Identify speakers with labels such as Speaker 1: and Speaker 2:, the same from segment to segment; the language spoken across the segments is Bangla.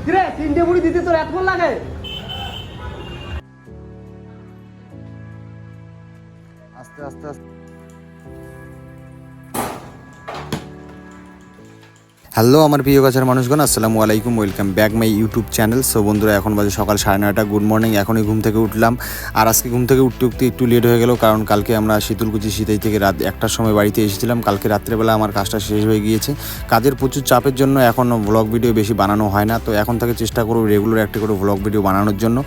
Speaker 1: কিরে 3টে মুড়ি দিতে তোর এতক্ষণ লাগে?
Speaker 2: আস্তে আস্তে আস্তে। হ্যালো আমার প্রিয় কাছের মানুষগণ, আসসালামু আলাইকুম, welcome back my YouTube channel. So বন্ধুরা, এখন বাজে সকাল 9:30। Good morning. এখনই ঘুম থেকে উঠলাম। আর আজকে ঘুম থেকে উঠতে উঠতে একটু লেট হয়ে গেল, কারণ কালকে আমরা শীতলকুচি সিতাই থেকে রাত 1টার সময় বাড়িতে এসেছিলাম। কালকে রাত্রেবেলা আমার কাজটা শেষ হয়ে গিয়েছে। কাজের প্রচুর চাপের জন্য এখন ব্লগ ভিডিও বেশি বানানো হয় না। তো এখন থেকে চেষ্টা করব রেগুলার একটা করে ব্লগ ভিডিও বানানোর জন্য।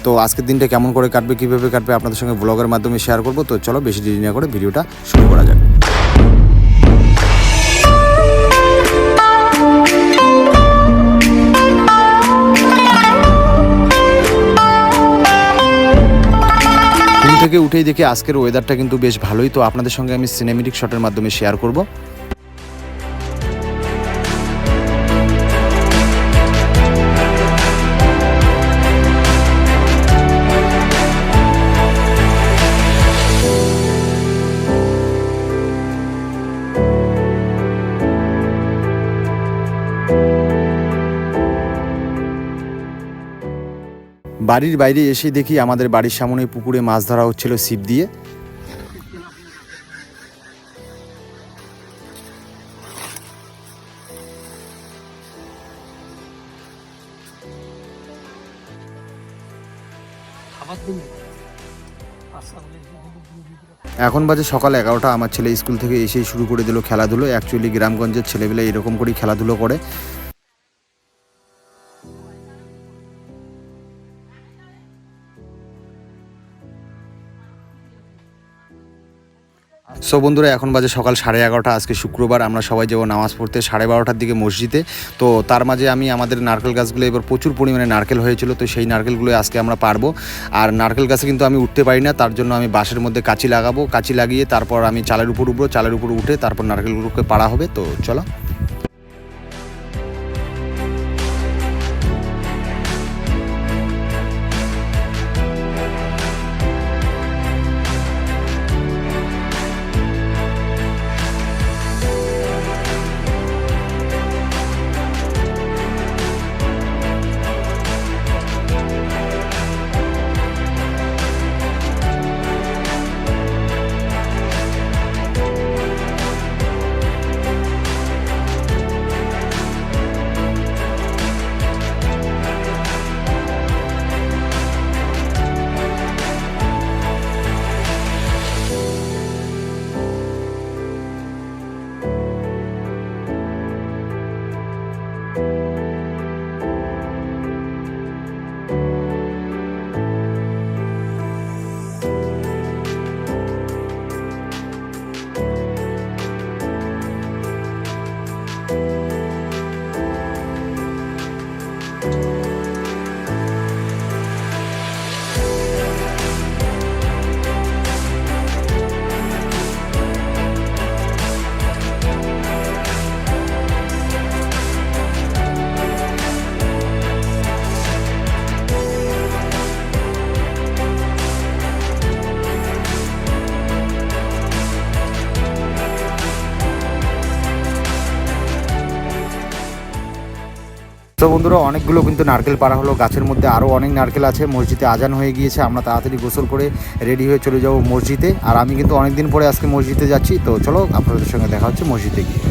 Speaker 2: তো আজকের দিনটা কেমন করে কাটবে, কীভাবে কাটবে, আপনাদের সঙ্গে ব্লগের মাধ্যমে শেয়ার করব। তো চলো বেশি দেরি না করে ভিডিওটা শুরু করা যাক। থেকে উঠেই দেখি আজকের ওয়েদারটা কিন্তু বেশ ভালোই। তো আপনাদের সঙ্গে আমি সিনেমেটিক শটের মাধ্যমে শেয়ার করব। বাড়ির বাইরে এসে দেখি আমাদের বাড়ির সামনে পুকুরে মাছ ধরা হচ্ছিল ছিপ দিয়ে। এখন বাজে সকাল 11টা। আমার ছেলে স্কুল থেকে এসেই শুরু করে দিল খেলাধুলো। অ্যাকচুয়ালি গ্রামগঞ্জের ছেলেবেলা এরকম করেই খেলাধুলো করে। সো বন্ধুরা, এখন বাজে সকাল 11:30। আজকে শুক্রবার। আমরা সবাই যাবো নামাজ পড়তে 12:30টার দিকে মসজিদে। তো তার মাঝে আমি আমাদের নারকেল গাছগুলো, এবার প্রচুর পরিমাণে নারকেল হয়েছিল, তো সেই নারকেলগুলো আজকে আমরা পারবো। আর নারকেল গাছে কিন্তু আমি উঠতে পারি না, তার জন্য আমি বাঁশের মধ্যে কাঁচি লাগাবো। কাঁচি লাগিয়ে তারপর আমি চালের উপর উঠবো। চালের উপর উঠে তারপর নারকেলগুলোকে পাড়া হবে। তো চলো। তো বন্ধুরা, অনেকগুলো কিন্তু নারকেল পাড়া হলো। গাছের মধ্যে আরও অনেক নারকেল আছে। মসজিদে আজান হয়ে গিয়েছে। আমরা তাড়াতাড়ি গোসল করে রেডি হয়ে চলে যাব মসজিদে। আর আমি কিন্তু অনেক দিন পরে আজকে মসজিদে যাচ্ছি। তো চলো আপনাদের সঙ্গে দেখা হচ্ছে মসজিদে গিয়ে।